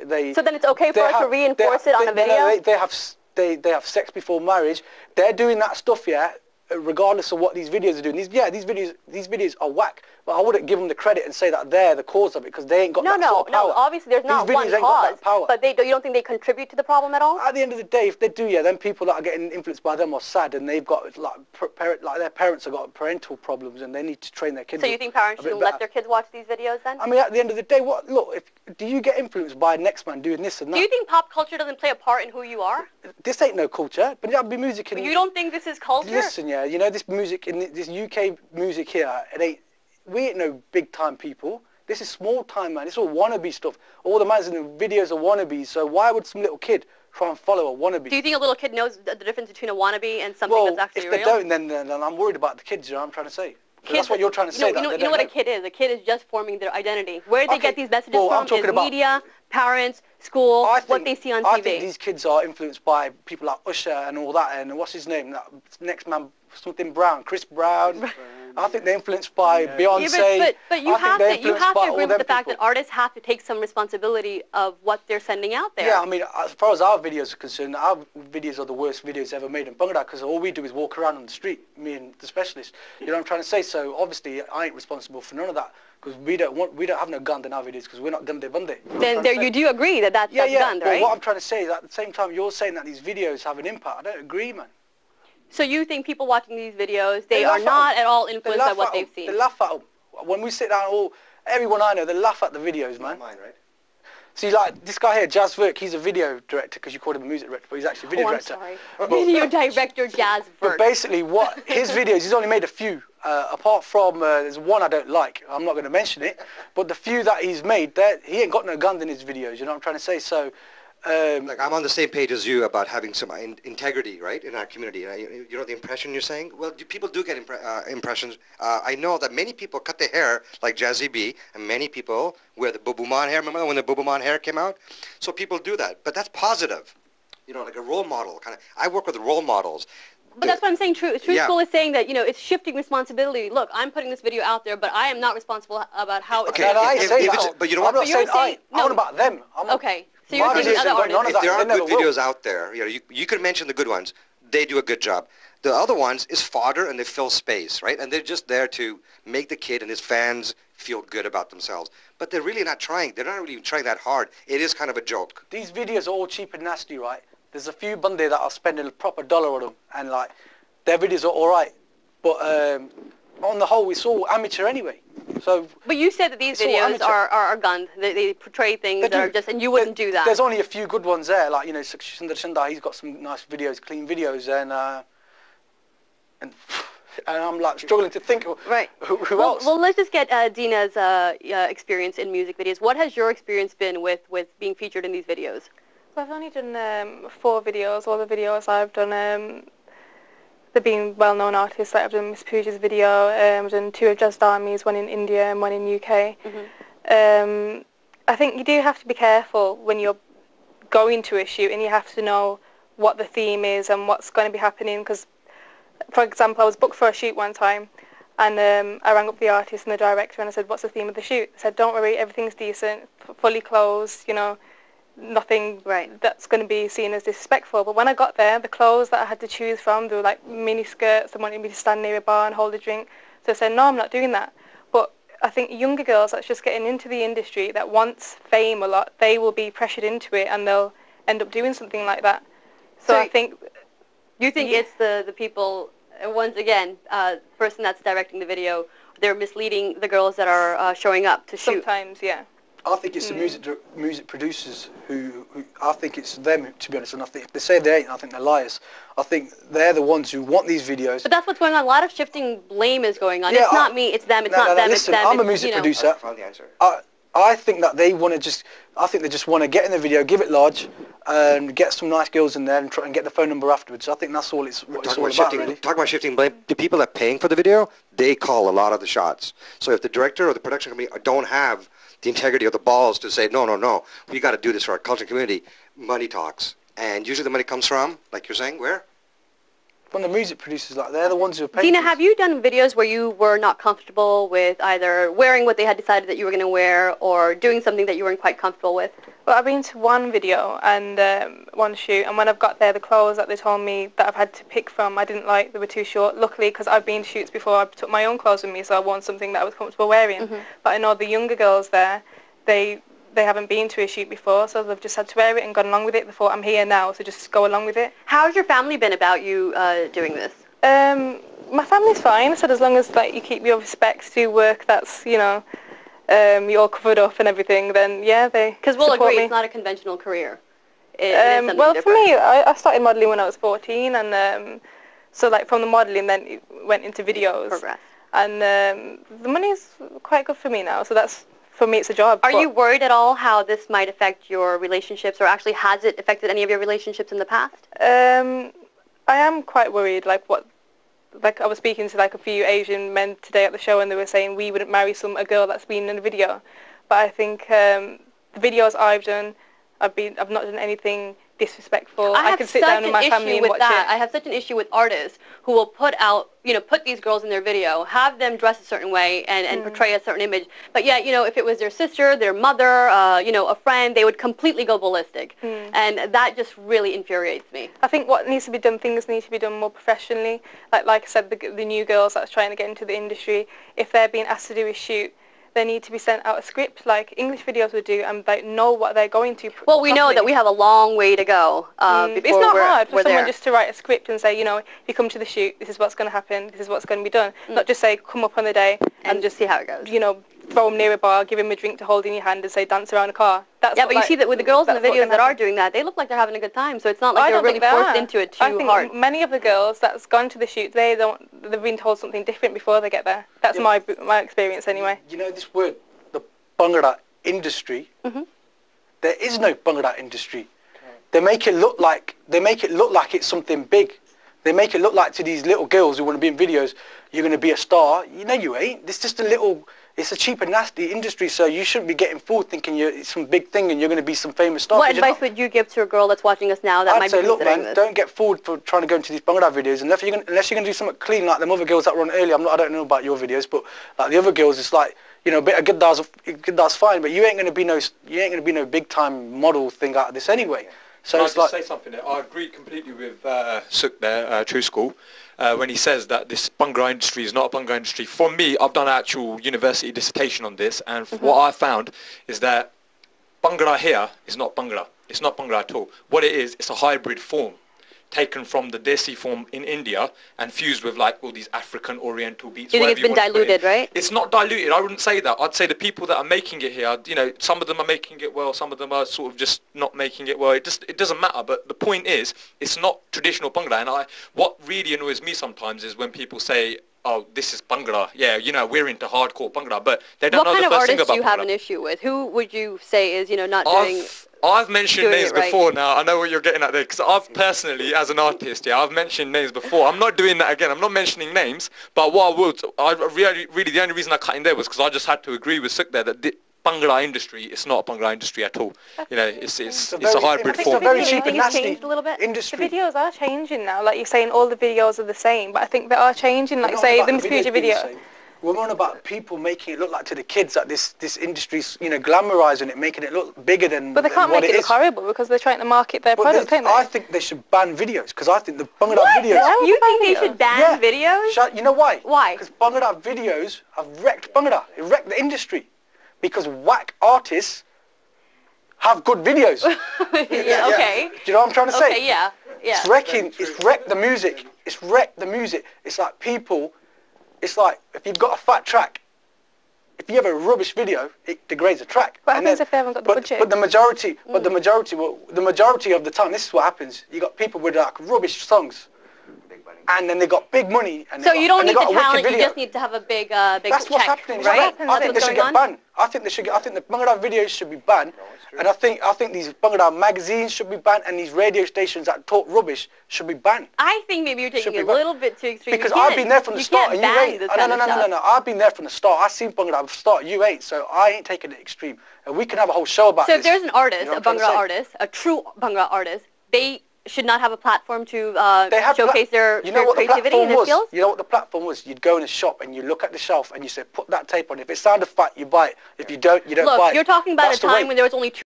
they... So then it's okay for us to reinforce it on a video? No, they have sex before marriage. They're doing that stuff, yeah, regardless of what these videos are doing. These videos are whack, but I wouldn't give them the credit and say that they're the cause of it, because they ain't got that sort of power. No, obviously there's not one cause, but you don't think they contribute to the problem at all? At the end of the day, if they do, yeah, then people that are getting influenced by them are sad, and they've got, like their parents have got parental problems, and they need to train their kids. So you think parents shouldn't let their kids watch these videos then? I mean, at the end of the day, do you get influenced by next man doing this and that? Do you think pop culture doesn't play a part in who you are? This ain't no culture, but that'd be music. But you don't think this is culture? Listen, yeah, you know, this music, in this UK music here, we ain't no big time people. This is small time, man. It's all wannabe stuff. All the mans in the videos are wannabes, so why would some little kid try and follow a wannabe? Do you think a little kid knows the difference between a wannabe and something that's actually real? Well, if they don't, then I'm worried about the kids, you know what I'm trying to say. That's what you're trying to say. You know what a kid is? A kid is just forming their identity. Where they get these messages from is media, parents, school, what they see on TV. I think these kids are influenced by people like Usher and all that, and what's his name? That next man, something Brown, Chris Brown. I think they're influenced by Beyonce. Yeah, but you have to agree with the fact that artists have to take some responsibility of what they're sending out there. Yeah, I mean, as far as our videos are concerned, our videos are the worst videos ever made in Bangladesh, because all we do is walk around on the street, me and the specialist. You know what I'm trying to say? So obviously, I ain't responsible for none of that, because we don't have no gun in our videos, because we're not gande bande. Then you do agree that that's gun, right? But what I'm trying to say is, at the same time, you're saying that these videos have an impact. I don't agree, man. So you think people watching these videos, they are not at all influenced by what they've seen? They laugh at them. When we sit down, everyone I know, they laugh at the videos, man. Mine, right? See, like, this guy here, Jazz Verk, he's a video director, because you called him a music director, but he's actually a video director. I'm sorry. Video director Jazz Verk. But basically, his videos, he's only made a few. Apart from, there's one I don't like. I'm not going to mention it. But the few that he's made, he ain't got no guns in his videos, you know what I'm trying to say? So... like, I'm on the same page as you about having some integrity, right, in our community. You know the impression you're saying? Well, people do get impressions. I know that many people cut their hair like Jazzy B, and many people wear the Bubuman hair. Remember when the Bubuman hair came out? So people do that, but that's positive. You know, like a role model kind of. I work with role models. But that's what I'm saying. True School is saying that, you know, it's shifting responsibility. Look, I'm putting this video out there, but I am not responsible about how it's. Okay, I say that. But you know what? I'm not saying I. I'm about them. Okay. So you're saying other artists. If there are good videos out there, you know, you could mention the good ones. They do a good job. The other ones is fodder, and they fill space, right? And they're just there to make the kid and his fans feel good about themselves. But they're really not trying. They're not really trying that hard. It is kind of a joke. These videos are all cheap and nasty, right? There's a few Bundy that are spending a proper dollar on them, and like, their videos are all right. But on the whole, it's all amateur anyway. So. But you said that these videos are gunned. They portray things that are just, and you wouldn't do that. There's only a few good ones there, like, you know, Sundar Sundar, he's got some nice videos, clean videos, and I'm like struggling to think of who else. Well, let's just get Dina's experience in music videos. What has your experience been with being featured in these videos? Well, I've only done 4 videos. All the videos I've done, they've been well-known artists. Like I've done Miss Pooja's video, I've done 2 of Just Army's, one in India and one in UK. Mm-hmm. I think you do have to be careful when you're going to a shoot, and you have to know what the theme is and what's going to be happening. Because, for example, I was booked for a shoot one time, and I rang up the artist and the director, and I said, "What's the theme of the shoot?" They said, "Don't worry, everything's decent, fully clothed, you know, nothing that's going to be seen as disrespectful." But when I got there, the clothes that I had to choose from, they were like mini skirts. They wanted me to stand near a bar and hold a drink. So I said, "No, I'm not doing that." But I think younger girls that's just getting into the industry that wants fame a lot, they will be pressured into it, and they'll end up doing something like that. So I think... You think it's the people, once again, person that's directing the video, they're misleading the girls that are showing up to shoot? Sometimes, yeah. I think it's the music producers who I think it's them, to be honest. And I think if they say they ain't, I think they're liars. I think they're the ones who want these videos. But that's what's going on. A lot of shifting blame is going on. Yeah, it's not me, it's them, it's not them, listen, it's them. I'm a music producer. I found the answer. I think that they want to they just want to get in the video, give it large, and get some nice girls in there and try and get the phone number afterwards. I think that's all it's all about, really. Talk about shifting blame. The people that are paying for the video, they call a lot of the shots. So if the director or the production company don't have the integrity or the balls to say, no, we got to do this for our culture community, money talks. And usually the money comes from, like you're saying, where? from the music producers. Like they're the ones who are paying. Dina, for have this. you done videos where you were not comfortable with either wearing what they had decided that you were going to wear or doing something that you weren't quite comfortable with? Well, I've been to one video and one shoot, and when I've got there, the clothes that they told me that I've had to pick from, I didn't like. They were too short. Luckily, because I've been to shoots before, I took my own clothes with me, so I worn something that I was comfortable wearing. But I know the younger girls there, they haven't been to a shoot before, so they've just had to wear it and gone along with it. They thought, I'm here now, so just go along with it. How's your family been about you doing this? My family's fine. I said as long as like you keep your respects, do work that's, you know, you're all covered up and everything, then yeah, they Because we'll support agree, me. It's not a conventional career. It is something well, different. for me, I started modelling when I was 14, and so like from the modelling, then it went into videos. Progress. And the money's quite good for me now, so that's, for me, it's a job. Are you worried at all how this might affect your relationships, or actually has it affected any of your relationships in the past? I am quite worried, like I was speaking to like a few Asian men today at the show, and they were saying we wouldn't marry a girl that's been in a video. But I think the videos I've done, I've not done anything disrespectful. I can sit down with my family and watch it. I have such an issue with artists who will put these girls in their video, have them dress a certain way and portray a certain image. But yeah, you know, if it was their sister, their mother, a friend, they would completely go ballistic. And that just really infuriates me. I think things need to be done more professionally. Like I said, the new girls that's trying to get into the industry, if they're being asked to do a shoot, they need to be sent out a script like English videos would do, and like know what they're going to. Well, we know that we have a long way to go. It's not hard for someone just to write a script and say, you know, if you come to the shoot, this is what's going to happen, this is what's going to be done. Not just say, come up on the day and just see how it goes. You know, throw them near a bar, give him a drink to hold in your hand and say, dance around a car. That's yeah, but you see that with the girls in the videos that are doing that, they look like they're having a good time. So it's not like they're really forced into it too hard. I think many of the girls that's gone to the shoot, they've been told something different before they get there. That's my experience anyway. You know this word, the Bhangra industry. There is no Bhangra industry. They make it look like it's something big. They make it look like to these little girls who want to be in videos, you're going to be a star. You know you ain't. It's just it's a cheap and nasty industry, so you shouldn't be getting fooled thinking it's some big thing and you're going to be some famous star. What advice would you give to a girl that's watching us now that might be considering this? I'd say, look man, this? don't get fooled for trying to go into these Bhangra videos unless you're going to do something clean like them other girls that were on earlier. I don't know about your videos, but like the other girls, it's like, you know, a bit of Gardez fine, but you ain't going to be no big time model thing out of this anyway. So Can I it's just like, say something there? I agree completely with Suk there, True School, when he says that this Bhangra industry is not a Bhangra industry. For me, I've done an actual university dissertation on this, and what I found is that Bhangra here is not Bhangra. It's not Bhangra at all. What it is, it's a hybrid form taken from the Desi form in India and fused with like all these African Oriental beats. You think it's been diluted, right? It's not diluted. I wouldn't say that. I'd say the people that are making it here, you know, some of them are making it well, some of them are sort of just not making it well. It doesn't matter. But the point is, it's not traditional Bhangra. And what really annoys me sometimes is when people say, oh, this is Bhangra. Yeah, you know, we're into hardcore Bhangra, but they don't know the first thing about Bhangra. What kind of artists do you have an issue with? Who would you say is, you know, not doing... I've mentioned names before now. I know what you're getting at there, because I've personally, as an artist, I've mentioned names before. I'm not doing that again. I'm not mentioning names, but what I really, the only reason I cut in there was because I just had to agree with Suk there that the Bhangra industry, it's not a Bhangra industry at all. You know, it's a hybrid form. It's a very cheap and nasty changed a little bit? industry. The videos are changing now. Like you're saying, all the videos are the same, but I think they are changing. Like say the Miss Future video. We're on about people making it look like to the kids that this industry's, you know, glamorizing it, making it look bigger than But they can't make it look horrible because they're trying to market their product, ain't they? I think they should ban videos because I think the Bhangra videos... You think they should ban videos? You know why? Why? Because Bhangra videos have wrecked Bhangra. It wrecked the industry because whack artists have good videos. Yeah, okay. Do you know what I'm trying to say? Okay, yeah. It's wrecked the music. It's wrecked the music. It's like people... It's like, if you've got a fat track, if you have a rubbish video, it degrades the track. What happens if they haven't got the budget? But the majority of the time, this is what happens. You got people with like rubbish songs, and then they got big money. And so you don't need the talent, you just need to have a big That's what's happening, right? I think they should get banned. I think the Bhangra videos should be banned, and I think these Bhangra magazines should be banned, and these radio stations that talk rubbish should be banned. I think maybe you're taking it a little bit too extreme. Because I've been there from the start, and you ain't. No. I've been there from the start. I've seen Bhangra from the start. You ain't. So I ain't taking it extreme, and we can have a whole show about this. So if there's an artist, a Bhangra artist, a true Bhangra artist, they should not have a platform to They have showcase their creativity and their skills? You know what the platform was? You'd go in a shop and you look at the shelf and you say, put that tape on. If it sounded fat, you buy it. If you don't, you don't buy it. Look, you're talking about That's a the time way. when there was only